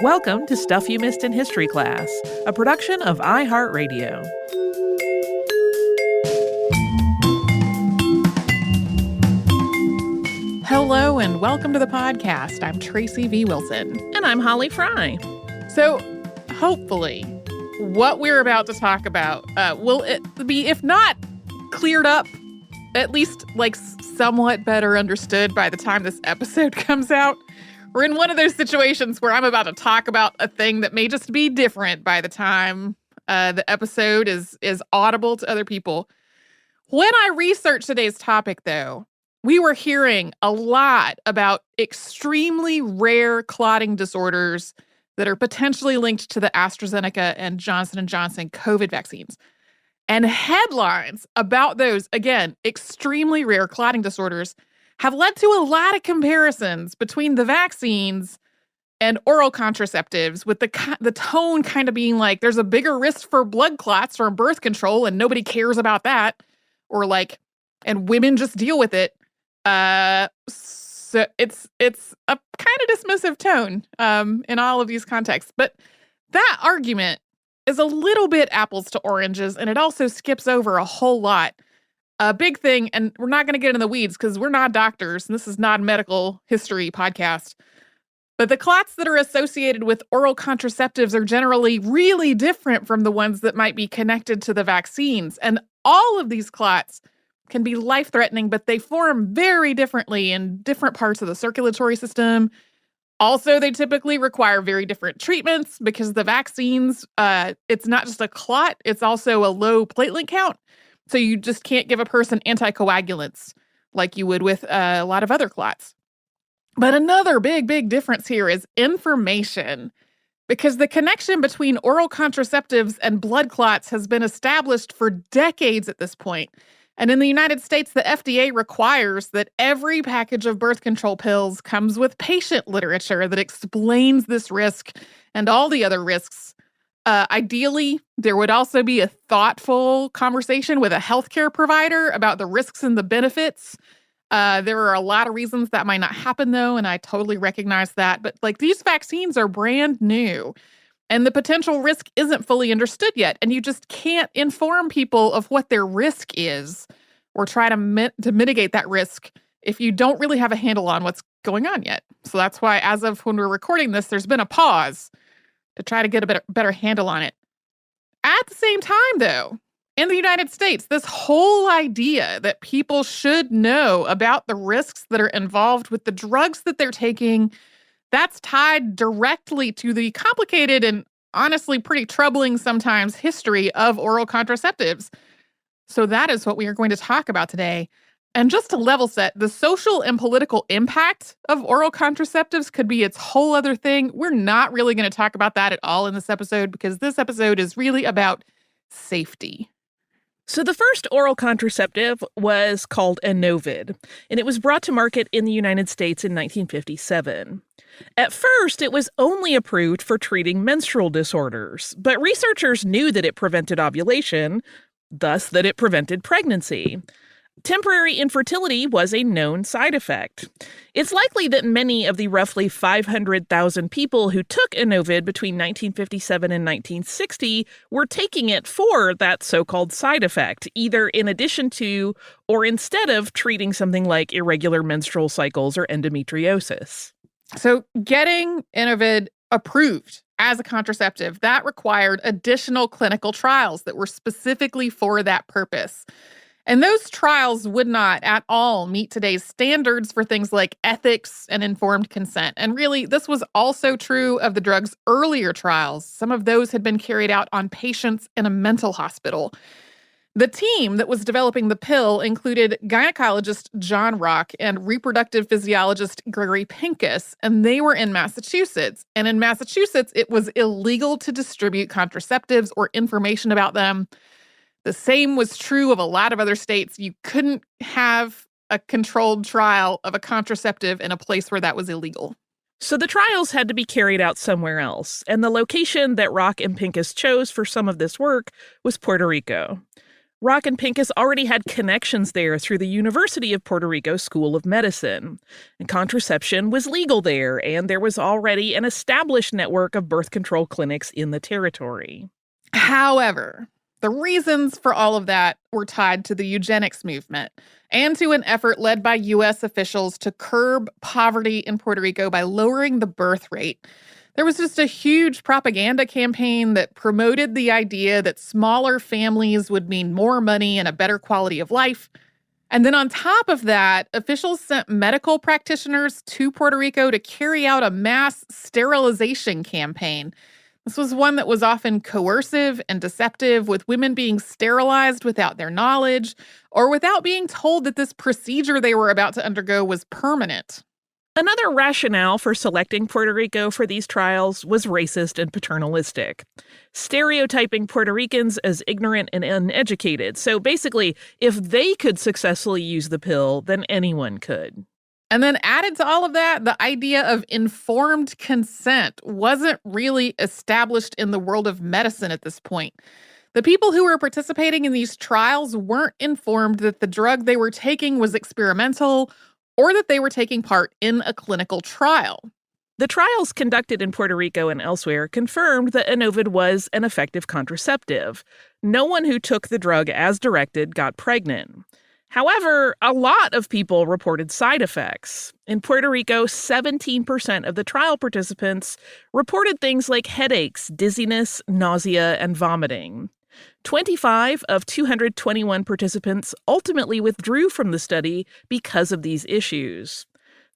Welcome to Stuff You Missed in History Class, a production of iHeartRadio. Hello and welcome to the podcast. I'm Tracy V. Wilson. And I'm Holly Fry. So, hopefully, what we're about to talk about will it be, if not cleared up, at least somewhat better understood by the time this episode comes out. We're in one of those situations where I'm about to talk about a thing that may just be different by the time the episode is audible to other people. When I researched today's topic, though, we were hearing a lot about extremely rare clotting disorders that are potentially linked to the AstraZeneca and Johnson & Johnson COVID vaccines. And headlines about those, again, extremely rare clotting disorders have led to a lot of comparisons between the vaccines and oral contraceptives, with the tone kind of being like, there's a bigger risk for blood clots from birth control and nobody cares about that. Or and women just deal with it. So it's a kind of dismissive tone in all of these contexts. But that argument is a little bit apples to oranges, and it also skips over a whole lot. A big thing, and we're not going to get in the weeds because we're not doctors, and this is not a medical history podcast, but the clots that are associated with oral contraceptives are generally really different from the ones that might be connected to the vaccines. And all of these clots can be life-threatening, but they form very differently in different parts of the circulatory system. Also, they typically require very different treatments because the vaccines, it's not just a clot, it's also a low platelet count. So you just can't give a person anticoagulants like you would with a lot of other clots. But another big difference here is information, because the connection between oral contraceptives and blood clots has been established for decades at this point. And in the United States, the FDA requires that every package of birth control pills comes with patient literature that explains this risk and all the other risks. Ideally, there would also be a thoughtful conversation with a healthcare provider about the risks and the benefits. There are a lot of reasons that might not happen, though, and I totally recognize that. But these vaccines are brand new, and the potential risk isn't fully understood yet. And you just can't inform people of what their risk is or try to mitigate that risk if you don't really have a handle on what's going on yet. So that's why, as of when we're recording this, there's been a pause to try to get a better handle on it. At the same time, though, in the United States, this whole idea that people should know about the risks that are involved with the drugs that they're taking, that's tied directly to the complicated and honestly pretty troubling sometimes history of oral contraceptives. So that is what we are going to talk about today. And just to level set, the social and political impact of oral contraceptives could be its whole other thing. We're not really going to talk about that at all in this episode, because this episode is really about safety. So the first oral contraceptive was called Enovid, and it was brought to market in the United States in 1957. At first, it was only approved for treating menstrual disorders, but researchers knew that it prevented ovulation, thus that it prevented pregnancy. Temporary infertility was a known side effect. It's likely that many of the roughly 500,000 people who took Enovid between 1957 and 1960 were taking it for that so-called side effect, either in addition to or instead of treating something like irregular menstrual cycles or endometriosis. So getting Enovid approved as a contraceptive, that required additional clinical trials that were specifically for that purpose. And those trials would not at all meet today's standards for things like ethics and informed consent. And really, this was also true of the drug's earlier trials. Some of those had been carried out on patients in a mental hospital. The team that was developing the pill included gynecologist John Rock and reproductive physiologist Gregory Pincus, and they were in Massachusetts. And in Massachusetts, it was illegal to distribute contraceptives or information about them. The same was true of a lot of other states. You couldn't have a controlled trial of a contraceptive in a place where that was illegal. So the trials had to be carried out somewhere else, and the location that Rock and Pincus chose for some of this work was Puerto Rico. Rock and Pincus already had connections there through the University of Puerto Rico School of Medicine. And contraception was legal there, and there was already an established network of birth control clinics in the territory. However, the reasons for all of that were tied to the eugenics movement and to an effort led by U.S. officials to curb poverty in Puerto Rico by lowering the birth rate. There was just a huge propaganda campaign that promoted the idea that smaller families would mean more money and a better quality of life. And then on top of that, officials sent medical practitioners to Puerto Rico to carry out a mass sterilization campaign. This was one that was often coercive and deceptive, with women being sterilized without their knowledge or without being told that this procedure they were about to undergo was permanent. Another rationale for selecting Puerto Rico for these trials was racist and paternalistic, stereotyping Puerto Ricans as ignorant and uneducated. So basically, if they could successfully use the pill, then anyone could. And then added to all of that, the idea of informed consent wasn't really established in the world of medicine at this point. The people who were participating in these trials weren't informed that the drug they were taking was experimental or that they were taking part in a clinical trial. The trials conducted in Puerto Rico and elsewhere confirmed that Enovid was an effective contraceptive. No one who took the drug as directed got pregnant. However, a lot of people reported side effects. In Puerto Rico, 17% of the trial participants reported things like headaches, dizziness, nausea, and vomiting. 25 of 221 participants ultimately withdrew from the study because of these issues.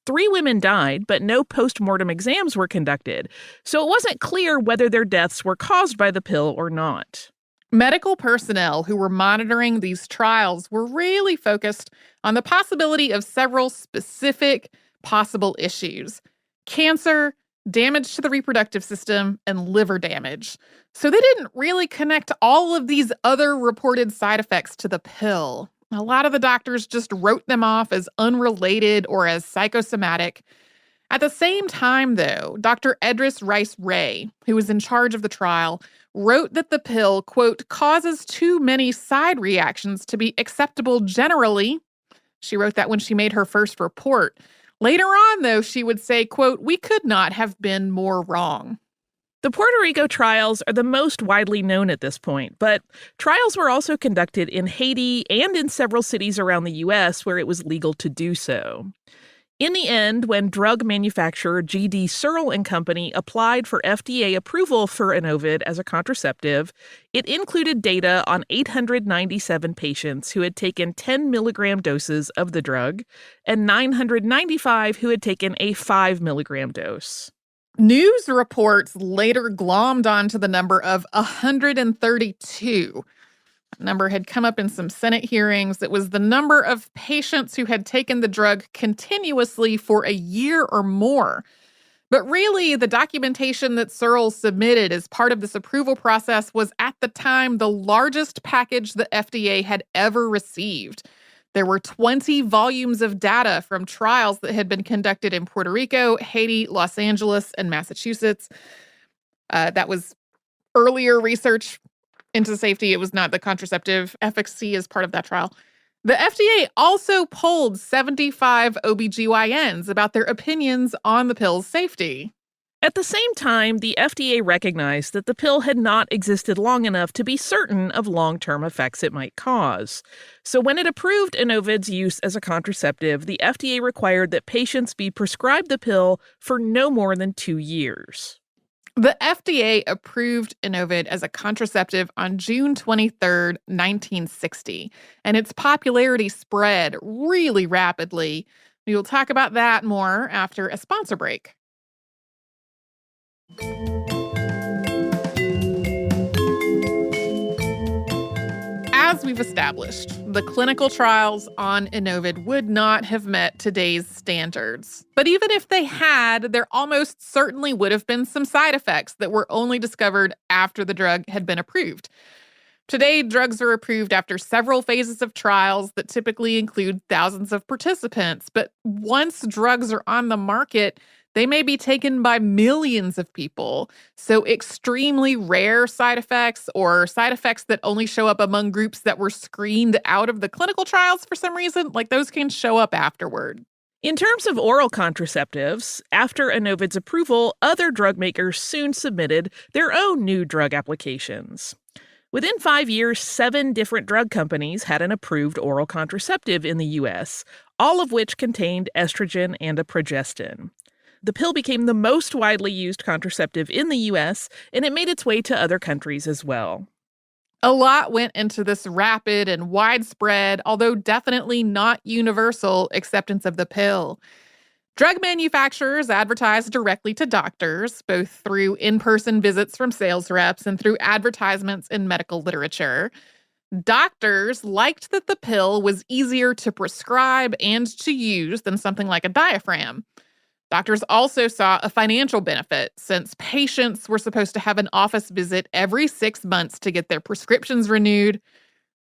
3 women died, but no post-mortem exams were conducted, so it wasn't clear whether their deaths were caused by the pill or not. Medical personnel who were monitoring these trials were really focused on the possibility of several specific possible issues: cancer, damage to the reproductive system, and liver damage. So they didn't really connect all of these other reported side effects to the pill. A lot of the doctors just wrote them off as unrelated or as psychosomatic. At the same time, though, Dr. Edris Rice Ray, who was in charge of the trial, wrote that the pill, quote, causes too many side reactions to be acceptable generally. She wrote that when she made her first report. Later on, though, she would say, quote, we could not have been more wrong. The Puerto Rico trials are the most widely known at this point, but trials were also conducted in Haiti and in several cities around the U.S. where it was legal to do so. In the end, when drug manufacturer G.D. Searle and Company applied for FDA approval for Enovid as a contraceptive, it included data on 897 patients who had taken 10 milligram doses of the drug and 995 who had taken a 5 milligram dose. News reports later glommed onto the number of 132. That number had come up in some Senate hearings. It was the number of patients who had taken the drug continuously for a year or more. But really, the documentation that Searle submitted as part of this approval process was at the time the largest package the FDA had ever received. There were 20 volumes of data from trials that had been conducted in Puerto Rico, Haiti, Los Angeles, and Massachusetts. That was earlier research into safety. It was not the contraceptive efficacy as part of that trial. The FDA also polled 75 OBGYNs about their opinions on the pill's safety. At the same time, the FDA recognized that the pill had not existed long enough to be certain of long-term effects it might cause. So when it approved Enovid's use as a contraceptive, the FDA required that patients be prescribed the pill for no more than 2 years. The FDA approved Enovid as a contraceptive on June 23rd, 1960, and its popularity spread really rapidly. We will talk about that more after a sponsor break. As we've established, the clinical trials on Enovid would not have met today's standards. But even if they had, there almost certainly would have been some side effects that were only discovered after the drug had been approved. Today, drugs are approved after several phases of trials that typically include thousands of participants. But once drugs are on the market, They may be taken by millions of people. So extremely rare side effects or side effects that only show up among groups that were screened out of the clinical trials for some reason, like those can show up afterward. In terms of oral contraceptives, after Enovid's approval, other drug makers soon submitted their own new drug applications. Within 5 years, 7 different drug companies had an approved oral contraceptive in the U.S., all of which contained estrogen and a progestin. The pill became the most widely used contraceptive in the U.S., and it made its way to other countries as well. A lot went into this rapid and widespread, although definitely not universal, acceptance of the pill. Drug manufacturers advertised directly to doctors, both through in-person visits from sales reps and through advertisements in medical literature. Doctors liked that the pill was easier to prescribe and to use than something like a diaphragm. Doctors also saw a financial benefit since patients were supposed to have an office visit every 6 months to get their prescriptions renewed.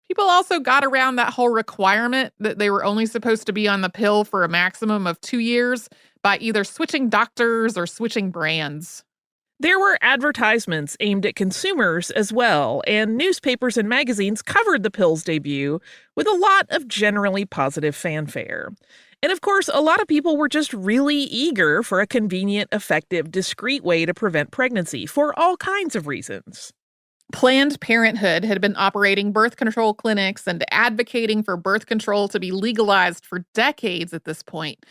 People also got around that whole requirement that they were only supposed to be on the pill for a maximum of 2 years by either switching doctors or switching brands. There were advertisements aimed at consumers as well, and newspapers and magazines covered the pill's debut with a lot of generally positive fanfare. And of course, a lot of people were just really eager for a convenient, effective, discreet way to prevent pregnancy for all kinds of reasons. Planned Parenthood had been operating birth control clinics and advocating for birth control to be legalized for decades at this point.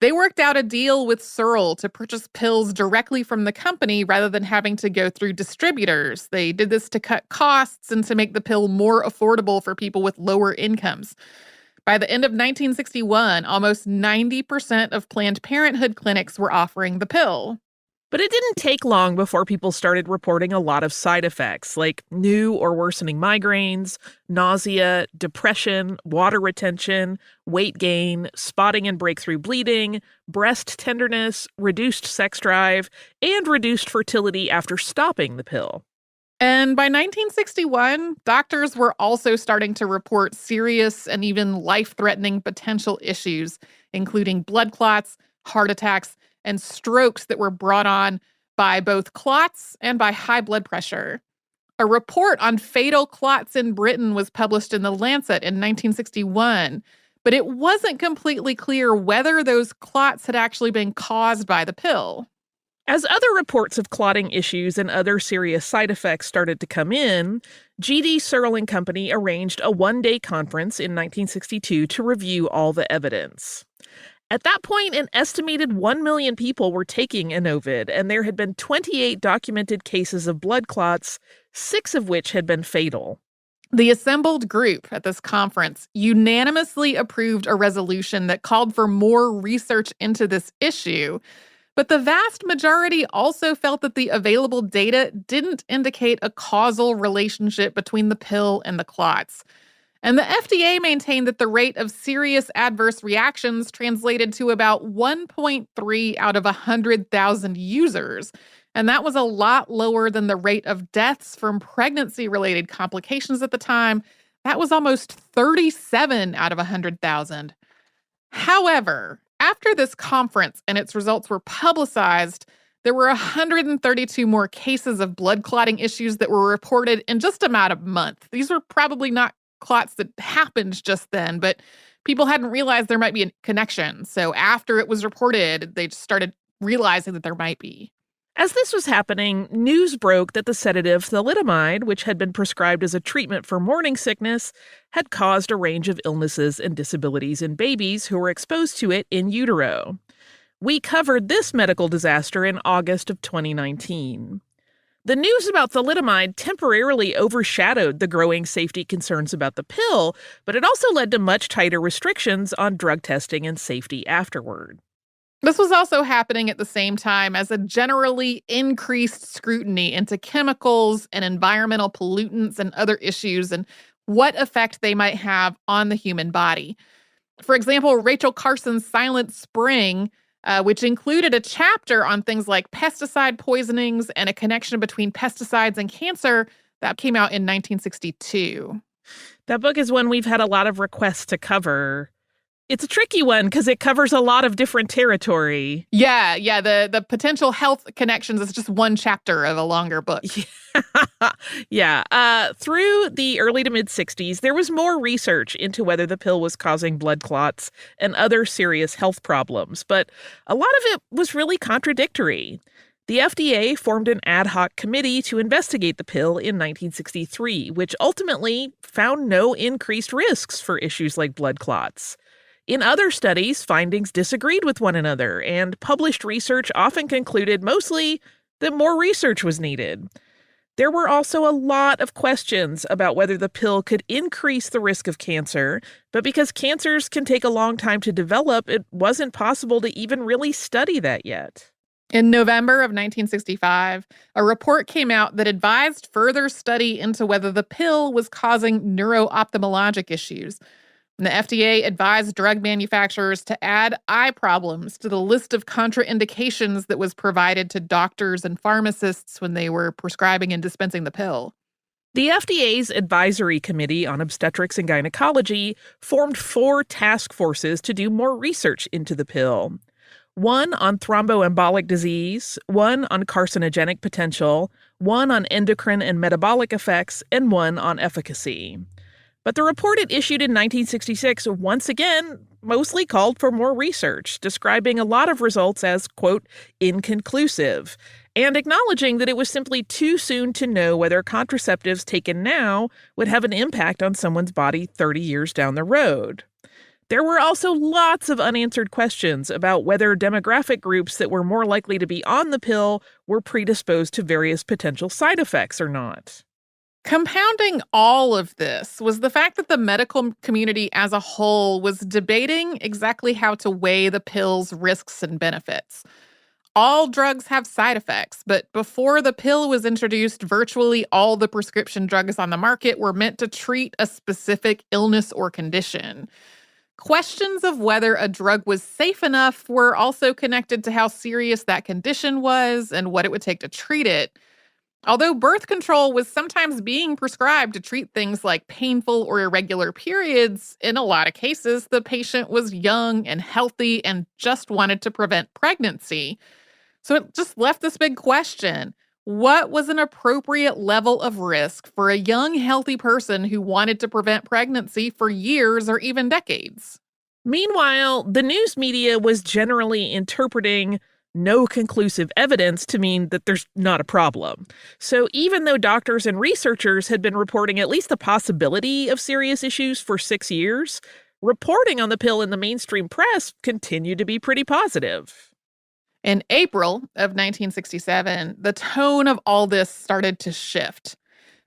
They worked out a deal with Searle to purchase pills directly from the company rather than having to go through distributors. They did this to cut costs and to make the pill more affordable for people with lower incomes. By the end of 1961, almost 90% of Planned Parenthood clinics were offering the pill. But it didn't take long before people started reporting a lot of side effects like new or worsening migraines, nausea, depression, water retention, weight gain, spotting and breakthrough bleeding, breast tenderness, reduced sex drive, and reduced fertility after stopping the pill. And by 1961, doctors were also starting to report serious and even life-threatening potential issues, including blood clots, heart attacks, and strokes that were brought on by both clots and by high blood pressure. A report on fatal clots in Britain was published in The Lancet in 1961, but it wasn't completely clear whether those clots had actually been caused by the pill. As other reports of clotting issues and other serious side effects started to come in, G.D. Searle and Company arranged a one-day conference in 1962 to review all the evidence. At that point, an estimated 1 million people were taking Enovid, and there had been 28 documented cases of blood clots, 6 of which had been fatal. The assembled group at this conference unanimously approved a resolution that called for more research into this issue, but the vast majority also felt that the available data didn't indicate a causal relationship between the pill and the clots. And the FDA maintained that the rate of serious adverse reactions translated to about 1.3 out of 100,000 users. And that was a lot lower than the rate of deaths from pregnancy-related complications at the time. That was almost 37 out of 100,000. However, after this conference and its results were publicized, there were 132 more cases of blood clotting issues that were reported in just about a month. These were probably not clots that happened just then, but people hadn't realized there might be a connection. So after it was reported, they just started realizing that there might be. As this was happening, news broke that the sedative thalidomide, which had been prescribed as a treatment for morning sickness, had caused a range of illnesses and disabilities in babies who were exposed to it in utero. We covered this medical disaster in August of 2019. The news about thalidomide temporarily overshadowed the growing safety concerns about the pill, but it also led to much tighter restrictions on drug testing and safety afterward. This was also happening at the same time as a generally increased scrutiny into chemicals and environmental pollutants and other issues and what effect they might have on the human body. For example, Rachel Carson's Silent Spring, which included a chapter on things like pesticide poisonings and a connection between pesticides and cancer, that came out in 1962. That book is one we've had a lot of requests to cover. It's a tricky one because it covers a lot of different territory. Yeah, the potential health connections is just one chapter of a longer book. Yeah. Through the early to mid 60s, there was more research into whether the pill was causing blood clots and other serious health problems, but a lot of it was really contradictory. The FDA formed an ad hoc committee to investigate the pill in 1963, which ultimately found no increased risks for issues like blood clots. In other studies, findings disagreed with one another, and published research often concluded mostly that more research was needed. There were also a lot of questions about whether the pill could increase the risk of cancer, but because cancers can take a long time to develop, it wasn't possible to even really study that yet. In November of 1965, a report came out that advised further study into whether the pill was causing neuro-ophthalmologic issues. And the FDA advised drug manufacturers to add eye problems to the list of contraindications that was provided to doctors and pharmacists when they were prescribing and dispensing the pill. The FDA's Advisory Committee on Obstetrics and Gynecology formed 4 task forces to do more research into the pill. One on thromboembolic disease, one on carcinogenic potential, one on endocrine and metabolic effects, and one on efficacy. But the report it issued in 1966 once again mostly called for more research, describing a lot of results as, quote, inconclusive, and acknowledging that it was simply too soon to know whether contraceptives taken now would have an impact on someone's body 30 years down the road. There were also lots of unanswered questions about whether demographic groups that were more likely to be on the pill were predisposed to various potential side effects or not. Compounding all of this was the fact that the medical community as a whole was debating exactly how to weigh the pill's risks and benefits. All drugs have side effects, but before the pill was introduced, virtually all the prescription drugs on the market were meant to treat a specific illness or condition. Questions of whether a drug was safe enough were also connected to how serious that condition was and what it would take to treat it. Although birth control was sometimes being prescribed to treat things like painful or irregular periods, in a lot of cases, the patient was young and healthy and just wanted to prevent pregnancy. So it just left this big question. What was an appropriate level of risk for a young, healthy person who wanted to prevent pregnancy for years or even decades? Meanwhile, the news media was generally interpreting no conclusive evidence to mean that there's not a problem. So even though doctors and researchers had been reporting at least the possibility of serious issues for 6 years, reporting on the pill in the mainstream press continued to be pretty positive. In April of 1967, the tone of all this started to shift.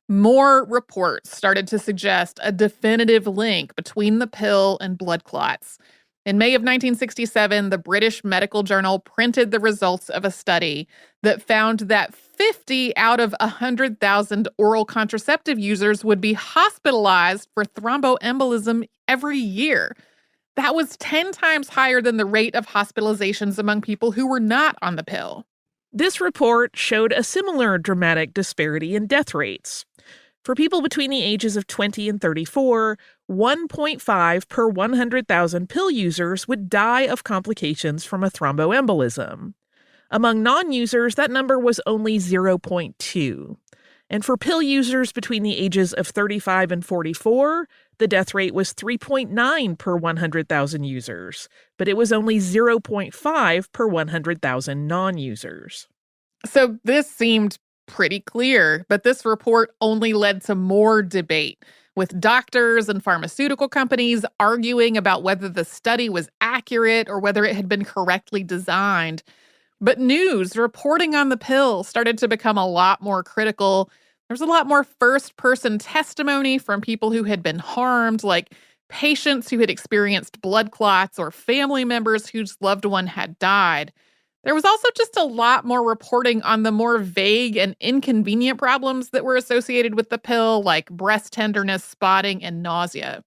More reports started to suggest a definitive link between the pill and blood clots. In May of 1967, the British Medical Journal printed the results of a study that found that 50 out of 100,000 oral contraceptive users would be hospitalized for thromboembolism every year. That was 10 times higher than the rate of hospitalizations among people who were not on the pill. This report showed a similar dramatic disparity in death rates. For people between the ages of 20 and 34, 1.5 per 100,000 pill users would die of complications from a thromboembolism. Among non-users, that number was only 0.2. And for pill users between the ages of 35 and 44, the death rate was 3.9 per 100,000 users, but it was only 0.5 per 100,000 non-users. So this seemed pretty clear, but this report only led to more debate, with doctors and pharmaceutical companies arguing about whether the study was accurate or whether it had been correctly designed. But news reporting on the pill started to become a lot more critical. There's a lot more first-person testimony from people who had been harmed, like patients who had experienced blood clots or family members whose loved one had died. There was also just a lot more reporting on the more vague and inconvenient problems that were associated with the pill, like breast tenderness, spotting, and nausea.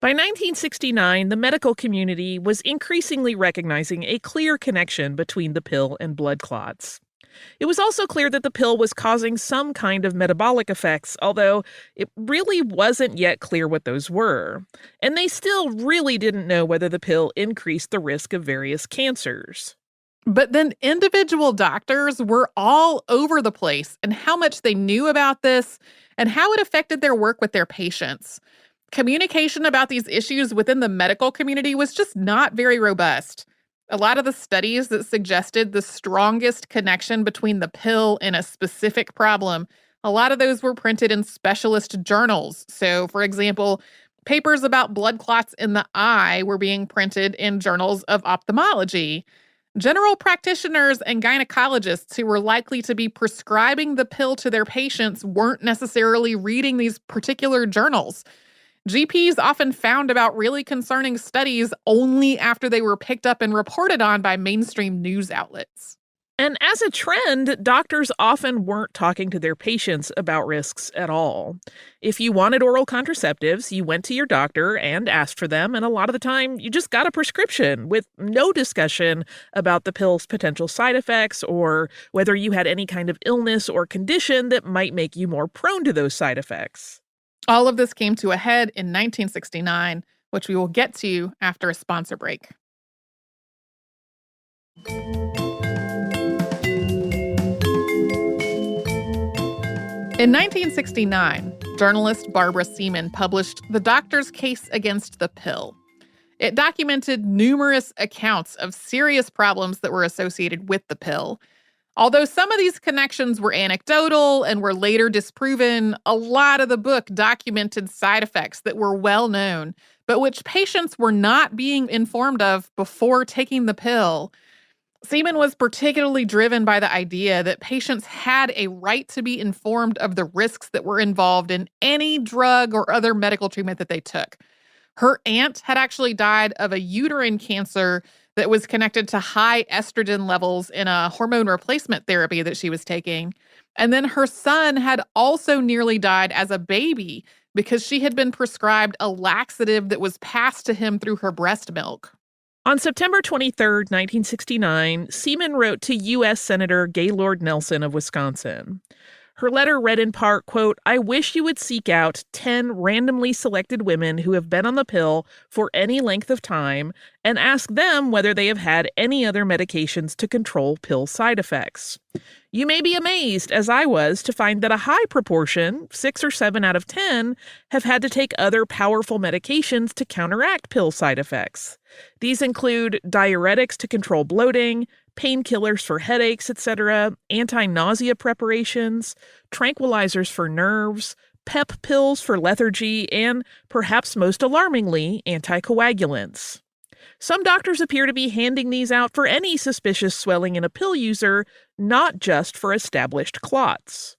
By 1969, the medical community was increasingly recognizing a clear connection between the pill and blood clots. It was also clear that the pill was causing some kind of metabolic effects, although it really wasn't yet clear what those were. And they still really didn't know whether the pill increased the risk of various cancers. But then individual doctors were all over the place in how much they knew about this and how it affected their work with their patients. Communication about these issues within the medical community was just not very robust. A lot of the studies that suggested the strongest connection between the pill and a specific problem, a lot of those were printed in specialist journals. So, for example, papers about blood clots in the eye were being printed in journals of ophthalmology. General practitioners and gynecologists who were likely to be prescribing the pill to their patients weren't necessarily reading these particular journals. GPs often found about really concerning studies only after they were picked up and reported on by mainstream news outlets. And as a trend, doctors often weren't talking to their patients about risks at all. If you wanted oral contraceptives, you went to your doctor and asked for them, and a lot of the time, you just got a prescription with no discussion about the pill's potential side effects or whether you had any kind of illness or condition that might make you more prone to those side effects. All of this came to a head in 1969, which we will get to after a sponsor break. In 1969, journalist Barbara Seaman published The Doctor's Case Against the Pill. It documented numerous accounts of serious problems that were associated with the pill. Although some of these connections were anecdotal and were later disproven, a lot of the book documented side effects that were well known, but which patients were not being informed of before taking the pill. Seaman was particularly driven by the idea that patients had a right to be informed of the risks that were involved in any drug or other medical treatment that they took. Her aunt had actually died of a uterine cancer that was connected to high estrogen levels in a hormone replacement therapy that she was taking. And then her son had also nearly died as a baby because she had been prescribed a laxative that was passed to him through her breast milk. On September 23, 1969, Seaman wrote to U.S. Senator Gaylord Nelson of Wisconsin. Her letter read in part, quote, "I wish you would seek out 10 randomly selected women who have been on the pill for any length of time and ask them whether they have had any other medications to control pill side effects. You may be amazed, as I was, to find that a high proportion, 6 or 7 out of 10, have had to take other powerful medications to counteract pill side effects. These include diuretics to control bloating, painkillers for headaches, etc., anti-nausea preparations, tranquilizers for nerves, pep pills for lethargy, and, perhaps most alarmingly, anticoagulants. Some doctors appear to be handing these out for any suspicious swelling in a pill user, not just for established clots."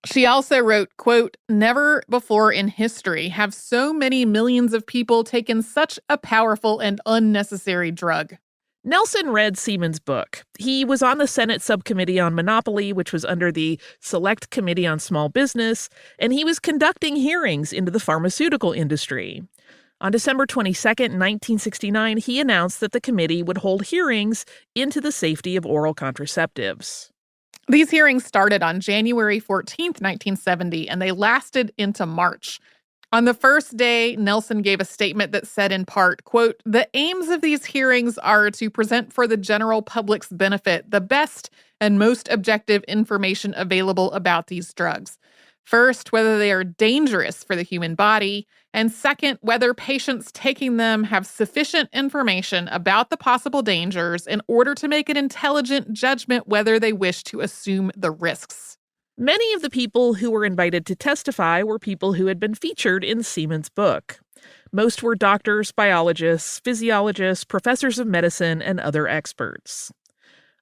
She also wrote, quote, "Never before in history have so many millions of people taken such a powerful and unnecessary drug." Nelson read Seaman's book. He was on the Senate Subcommittee on Monopoly, which was under the Select Committee on Small Business, and he was conducting hearings into the pharmaceutical industry. On December 22, 1969, he announced that the committee would hold hearings into the safety of oral contraceptives. These hearings started on January 14th, 1970, and they lasted into March. On the first day, Nelson gave a statement that said in part, quote, "The aims of these hearings are to present for the general public's benefit the best and most objective information available about these drugs. First, whether they are dangerous for the human body, and second, whether patients taking them have sufficient information about the possible dangers in order to make an intelligent judgment whether they wish to assume the risks." Many of the people who were invited to testify were people who had been featured in Seaman's book. Most were doctors, biologists, physiologists, professors of medicine, and other experts.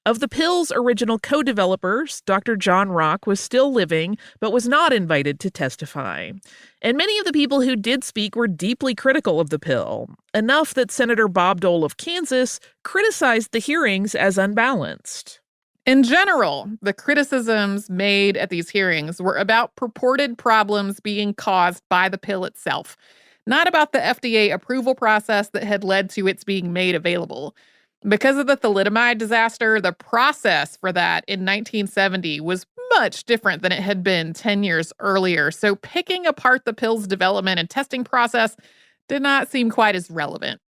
Of the pill's original co-developers, Dr. John Rock was still living, but was not invited to testify. And many of the people who did speak were deeply critical of the pill, enough that Senator Bob Dole of Kansas criticized the hearings as unbalanced. In general, the criticisms made at these hearings were about purported problems being caused by the pill itself, not about the FDA approval process that had led to its being made available. Because of the thalidomide disaster, the process for that in 1970 was much different than it had been 10 years earlier. So picking apart the pill's development and testing process did not seem quite as relevant.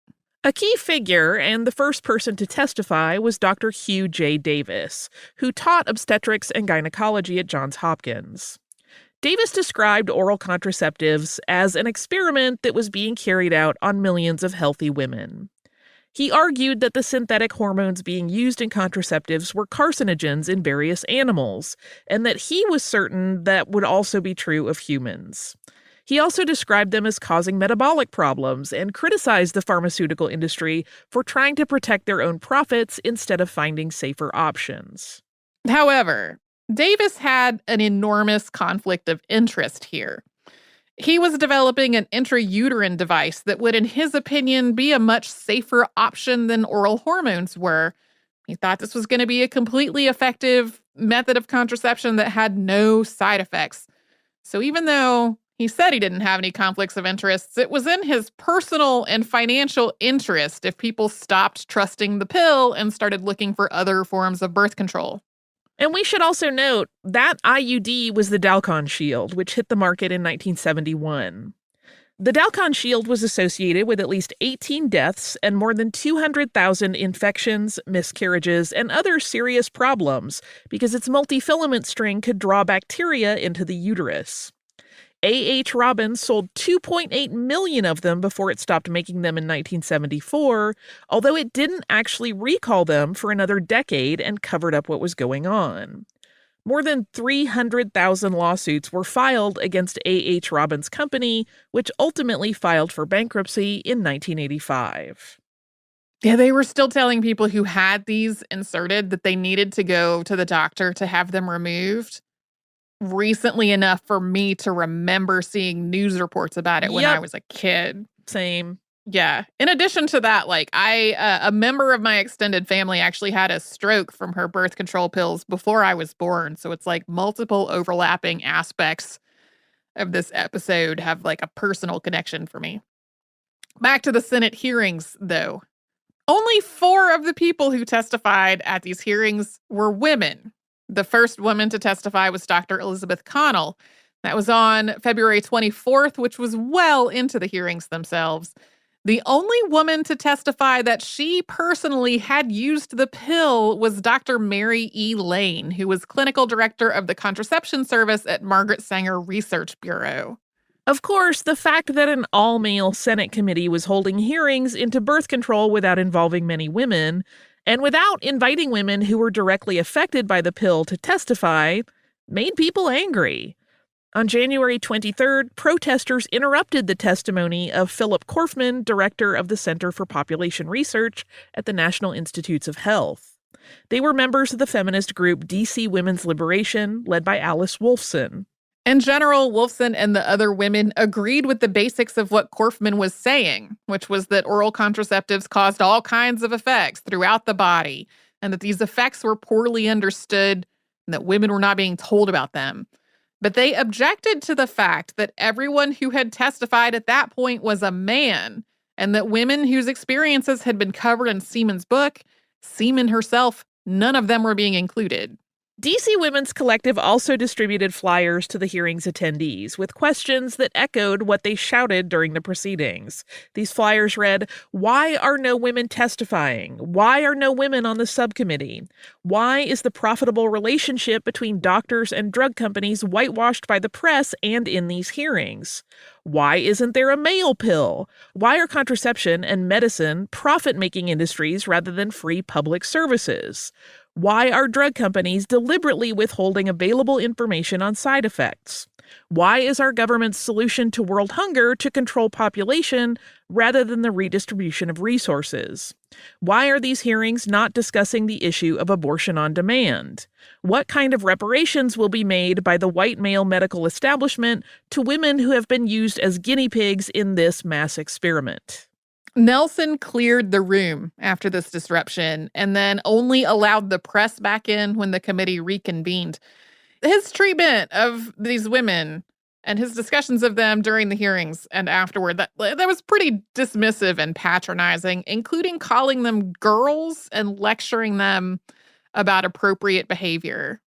A key figure and the first person to testify was Dr. Hugh J. Davis, who taught obstetrics and gynecology at Johns Hopkins. Davis described oral contraceptives as an experiment that was being carried out on millions of healthy women. He argued that the synthetic hormones being used in contraceptives were carcinogens in various animals, and that he was certain that would also be true of humans. He also described them as causing metabolic problems and criticized the pharmaceutical industry for trying to protect their own profits instead of finding safer options. However, Davis had an enormous conflict of interest here. He was developing an intrauterine device that would, in his opinion, be a much safer option than oral hormones were. He thought this was going to be a completely effective method of contraception that had no side effects. So even though he said he didn't have any conflicts of interests, it was in his personal and financial interest if people stopped trusting the pill and started looking for other forms of birth control. And we should also note that IUD was the Dalkon Shield, which hit the market in 1971. The Dalkon Shield was associated with at least 18 deaths and more than 200,000 infections, miscarriages, and other serious problems because its multifilament string could draw bacteria into the uterus. A.H. Robbins sold 2.8 million of them before it stopped making them in 1974, although it didn't actually recall them for another decade and covered up what was going on. More than 300,000 lawsuits were filed against A.H. Robbins' company, which ultimately filed for bankruptcy in 1985. Yeah, they were still telling people who had these inserted that they needed to go to the doctor to have them removed. Recently enough for me to remember seeing news reports about it when I was a kid. Same. Yeah. In addition to that, a member of my extended family actually had a stroke from her birth control pills before I was born. So it's like multiple overlapping aspects of this episode have like a personal connection for me. Back to the Senate hearings, though. Only 4 of the people who testified at these hearings were women. The first woman to testify was Dr. Elizabeth Connell. That was on February 24th, which was well into the hearings themselves. The only woman to testify that she personally had used the pill was Dr. Mary E. Lane, who was clinical director of the contraception service at Margaret Sanger Research Bureau. Of course, the fact that an all-male Senate committee was holding hearings into birth control without involving many women, and without inviting women who were directly affected by the pill to testify, made people angry. On January 23rd, protesters interrupted the testimony of Philip Korfman, director of the Center for Population Research at the National Institutes of Health. They were members of the feminist group DC Women's Liberation, led by Alice Wolfson. In general, Wolfson and the other women agreed with the basics of what Korfman was saying, which was that oral contraceptives caused all kinds of effects throughout the body, and that these effects were poorly understood and that women were not being told about them. But they objected to the fact that everyone who had testified at that point was a man, and that women whose experiences had been covered in Seaman's book, Seaman herself, none of them were being included. DC Women's Collective also distributed flyers to the hearings attendees with questions that echoed what they shouted during the proceedings. These flyers read, "Why are no women testifying? Why are no women on the subcommittee? Why is the profitable relationship between doctors and drug companies whitewashed by the press and in these hearings? Why isn't there a male pill? Why are contraception and medicine profit-making industries rather than free public services? Why are drug companies deliberately withholding available information on side effects? Why is our government's solution to world hunger to control population rather than the redistribution of resources? Why are these hearings not discussing the issue of abortion on demand? What kind of reparations will be made by the white male medical establishment to women who have been used as guinea pigs in this mass experiment?" Nelson cleared the room after this disruption and then only allowed the press back in when the committee reconvened. His treatment of these women and his discussions of them during the hearings and afterward, that was pretty dismissive and patronizing, including calling them girls and lecturing them about appropriate behavior.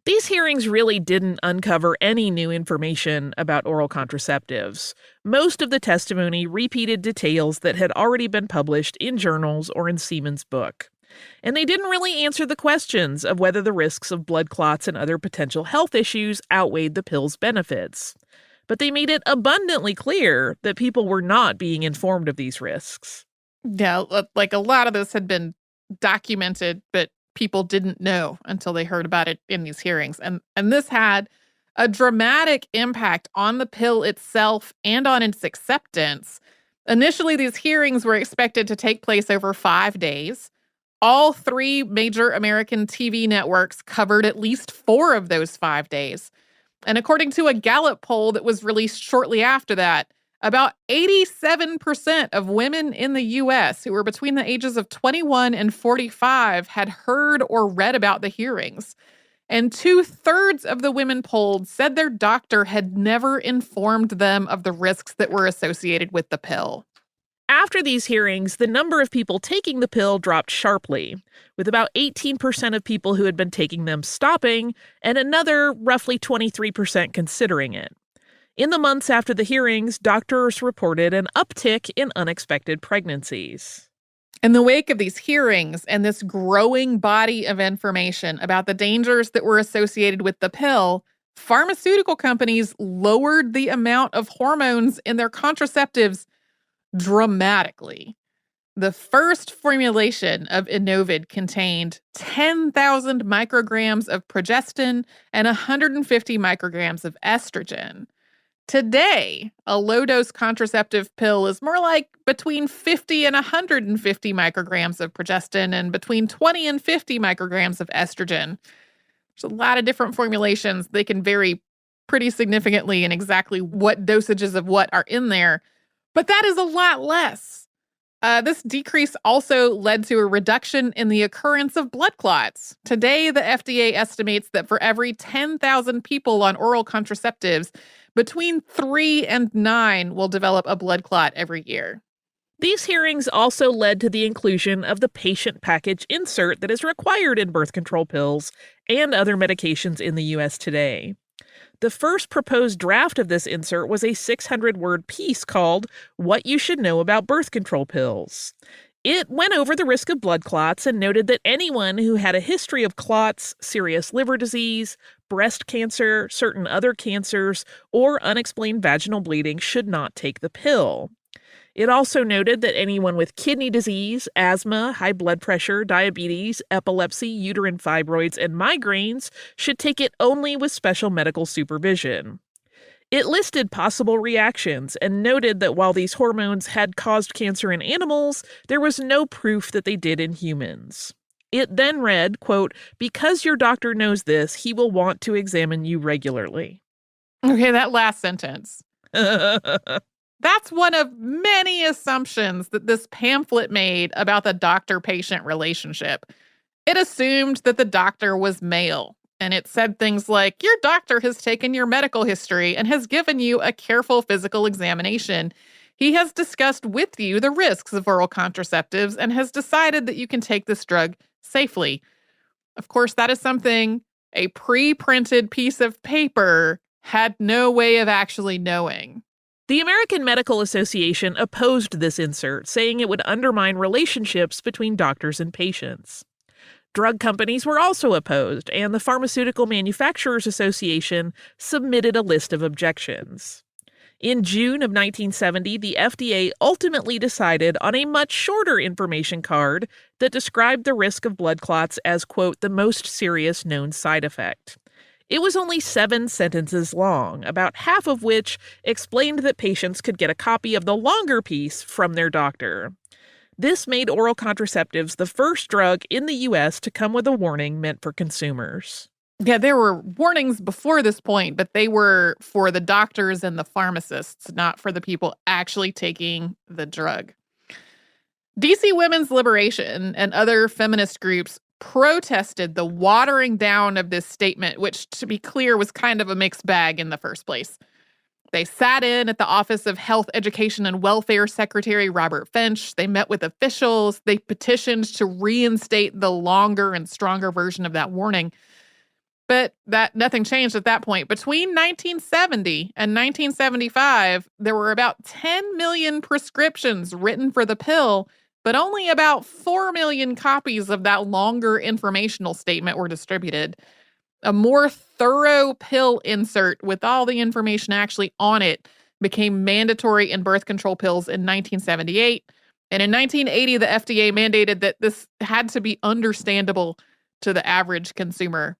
These hearings really didn't uncover any new information about oral contraceptives. Most of the testimony repeated details that had already been published in journals or in Seaman's book. And they didn't really answer the questions of whether the risks of blood clots and other potential health issues outweighed the pill's benefits. But they made it abundantly clear that people were not being informed of these risks. Yeah, like a lot of this had been documented, but people didn't know until they heard about it in these hearings. And this had a dramatic impact on the pill itself and on its acceptance. Initially, these hearings were expected to take place over 5 days. All 3 major American TV networks covered at least 4 of those 5 days. And according to a Gallup poll that was released shortly after that, about 87% of women in the U.S. who were between the ages of 21 and 45 had heard or read about the hearings. And 2/3 of the women polled said their doctor had never informed them of the risks that were associated with the pill. After these hearings, the number of people taking the pill dropped sharply, with about 18% of people who had been taking them stopping, and another roughly 23% considering it. In the months after the hearings, doctors reported an uptick in unexpected pregnancies. In the wake of these hearings and this growing body of information about the dangers that were associated with the pill, pharmaceutical companies lowered the amount of hormones in their contraceptives dramatically. The first formulation of Inovid contained 10,000 micrograms of progestin and 150 micrograms of estrogen. Today, a low-dose contraceptive pill is more like between 50 and 150 micrograms of progestin and between 20 and 50 micrograms of estrogen. There's a lot of different formulations. They can vary pretty significantly in exactly what dosages of what are in there, but that is a lot less. This decrease also led to a reduction in the occurrence of blood clots. Today, the FDA estimates that for every 10,000 people on oral contraceptives, between 3 and 9 will develop a blood clot every year. These hearings also led to the inclusion of the patient package insert that is required in birth control pills and other medications in the U.S. today. The first proposed draft of this insert was a 600-word piece called What You Should Know About Birth Control Pills. It went over the risk of blood clots and noted that anyone who had a history of clots, serious liver disease, breast cancer, certain other cancers, or unexplained vaginal bleeding should not take the pill. It also noted that anyone with kidney disease, asthma, high blood pressure, diabetes, epilepsy, uterine fibroids, and migraines should take it only with special medical supervision. It listed possible reactions and noted that while these hormones had caused cancer in animals, there was no proof that they did in humans. It then read, quote, "Because your doctor knows this, he will want to examine you regularly." Okay, that last sentence. That's one of many assumptions that this pamphlet made about the doctor-patient relationship. It assumed that the doctor was male, and it said things like, your doctor has taken your medical history and has given you a careful physical examination. He has discussed with you the risks of oral contraceptives and has decided that you can take this drug safely. Of course, that is something a pre-printed piece of paper had no way of actually knowing. The American Medical Association opposed this insert, saying it would undermine relationships between doctors and patients. Drug companies were also opposed, and the Pharmaceutical Manufacturers Association submitted a list of objections. In June of 1970, the FDA ultimately decided on a much shorter information card that described the risk of blood clots as, quote, the most serious known side effect. It was only 7 sentences long, about half of which explained that patients could get a copy of the longer piece from their doctor. This made oral contraceptives the first drug in the U.S. to come with a warning meant for consumers. Yeah, there were warnings before this point, but they were for the doctors and the pharmacists, not for the people actually taking the drug. DC Women's Liberation and other feminist groups protested the watering down of this statement, which, to be clear, was kind of a mixed bag in the first place. They sat in at the Office of Health, Education, and Welfare Secretary Robert Finch. They met with officials. They petitioned to reinstate the longer and stronger version of that warning. But nothing changed at that point. Between 1970 and 1975, there were about 10 million prescriptions written for the pill, but only about 4 million copies of that longer informational statement were distributed. A more thorough pill insert with all the information actually on it became mandatory in birth control pills in 1978. And in 1980, the FDA mandated that this had to be understandable to the average consumer.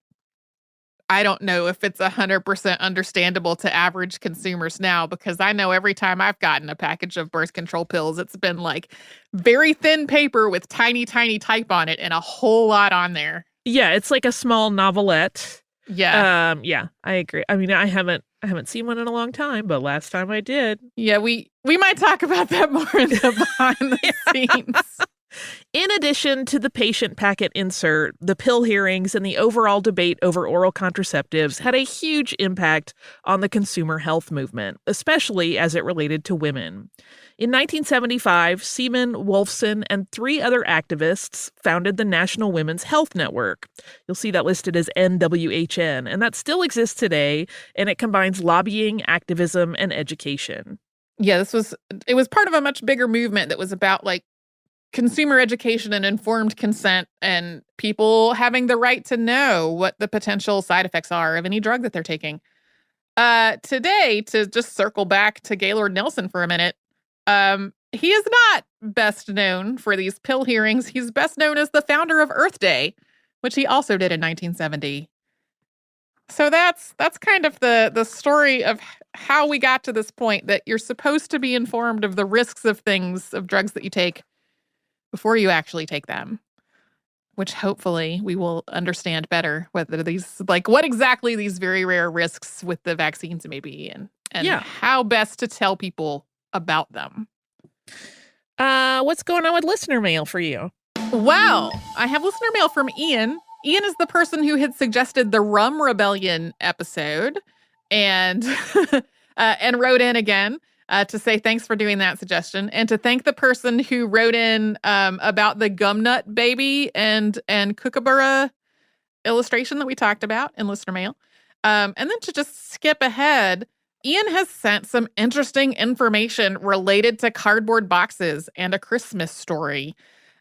I don't know if it's 100% understandable to average consumers now, because I know every time I've gotten a package of birth control pills, it's been like very thin paper with tiny, tiny type on it and a whole lot on there. Yeah, it's like a small novelette. Yeah. Yeah, I agree. I mean, I haven't seen one in a long time, but last time I did. Yeah, we might talk about that more in the behind the scenes. In addition to the patient packet insert, the pill hearings and the overall debate over oral contraceptives had a huge impact on the consumer health movement, especially as it related to women. In 1975, Seaman, Wolfson, and 3 other activists founded the National Women's Health Network. You'll see that listed as NWHN, and that still exists today, and it combines lobbying, activism, and education. Yeah, it was part of a much bigger movement that was about like consumer education and informed consent and people having the right to know what the potential side effects are of any drug that they're taking. Today, to just circle back to Gaylord Nelson for a minute, he is not best known for these pill hearings. He's best known as the founder of Earth Day, which he also did in 1970. So that's kind of the story of how we got to this point, that you're supposed to be informed of the risks of drugs that you take before you actually take them, which hopefully we will understand better what exactly these very rare risks with the vaccines may be, and how best to tell people about them. What's going on with listener mail for you? Well, I have listener mail from Ian. Ian is the person who had suggested the Rum Rebellion episode and and wrote in again. To say thanks for doing that suggestion, and to thank the person who wrote in about the gumnut baby and kookaburra illustration that we talked about in listener mail. And then to just skip ahead, Ian has sent some interesting information related to cardboard boxes and a Christmas story.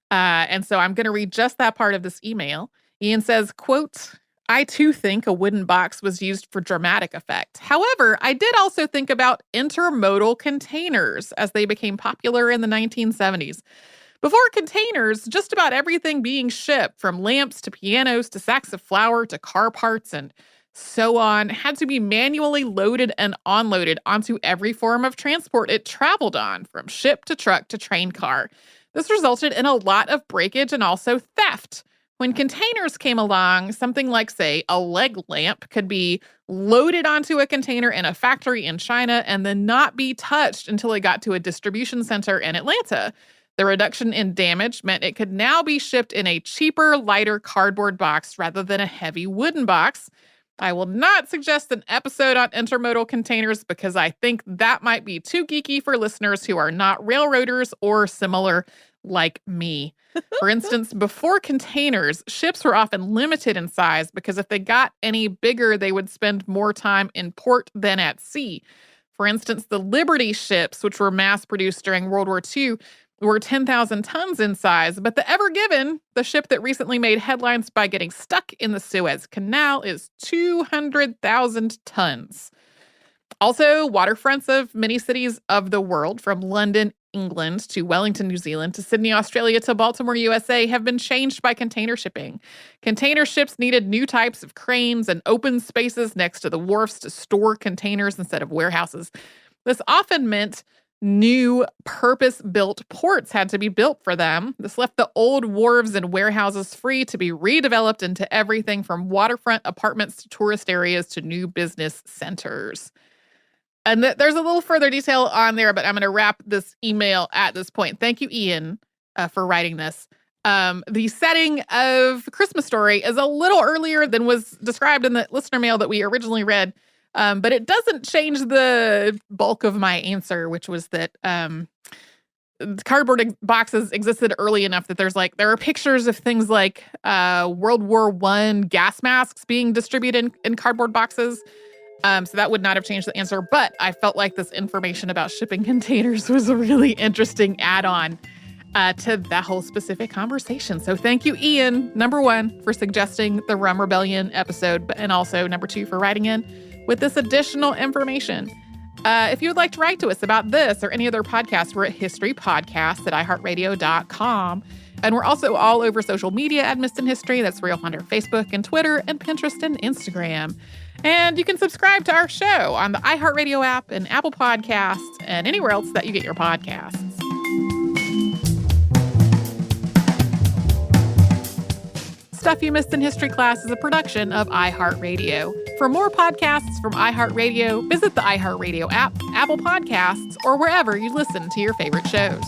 And so I'm going to read just that part of this email. Ian says, quote, "I too think a wooden box was used for dramatic effect. However, I did also think about intermodal containers as they became popular in the 1970s. Before containers, just about everything being shipped, from lamps to pianos to sacks of flour to car parts and so on, had to be manually loaded and unloaded onto every form of transport it traveled on, from ship to truck to train car. This resulted in a lot of breakage and also theft. When containers came along, something like, say, a leg lamp could be loaded onto a container in a factory in China and then not be touched until it got to a distribution center in Atlanta. The reduction in damage meant it could now be shipped in a cheaper, lighter cardboard box rather than a heavy wooden box. I will not suggest an episode on intermodal containers because I think that might be too geeky for listeners who are not railroaders or similar like me. For instance, before containers, ships were often limited in size because if they got any bigger, they would spend more time in port than at sea. For instance, the Liberty ships, which were mass-produced during World War II, were 10,000 tons in size, but the Ever Given, the ship that recently made headlines by getting stuck in the Suez Canal, is 200,000 tons. Also, waterfronts of many cities of the world, from London, England, to Wellington, New Zealand, to Sydney, Australia, to Baltimore, USA, have been changed by container shipping. Container ships needed new types of cranes and open spaces next to the wharfs to store containers instead of warehouses. This often meant new purpose-built ports had to be built for them. This left the old wharves and warehouses free to be redeveloped into everything from waterfront apartments to tourist areas to new business centers. And there's a little further detail on there, but I'm going to wrap this email at this point. Thank you, Ian, for writing this. The setting of Christmas Story is a little earlier than was described in the listener mail that we originally read. But it doesn't change the bulk of my answer, which was that cardboard boxes existed early enough that there are pictures of things like World War I gas masks being distributed in cardboard boxes. So that would not have changed the answer. But I felt like this information about shipping containers was a really interesting add-on to that whole specific conversation. So thank you, Ian, number 1, for suggesting the Rum Rebellion episode, and also number 2 for writing in with this additional information. If you would like to write to us about this or any other podcast, we're at historypodcasts@iheartradio.com. And we're also all over social media at Missed in History. That's Real Hunter, Facebook and Twitter and Pinterest and Instagram. And you can subscribe to our show on the iHeartRadio app and Apple Podcasts and anywhere else that you get your podcasts. Stuff You Missed in History Class is a production of iHeartRadio. For more podcasts from iHeartRadio, visit the iHeartRadio app, Apple Podcasts, or wherever you listen to your favorite shows.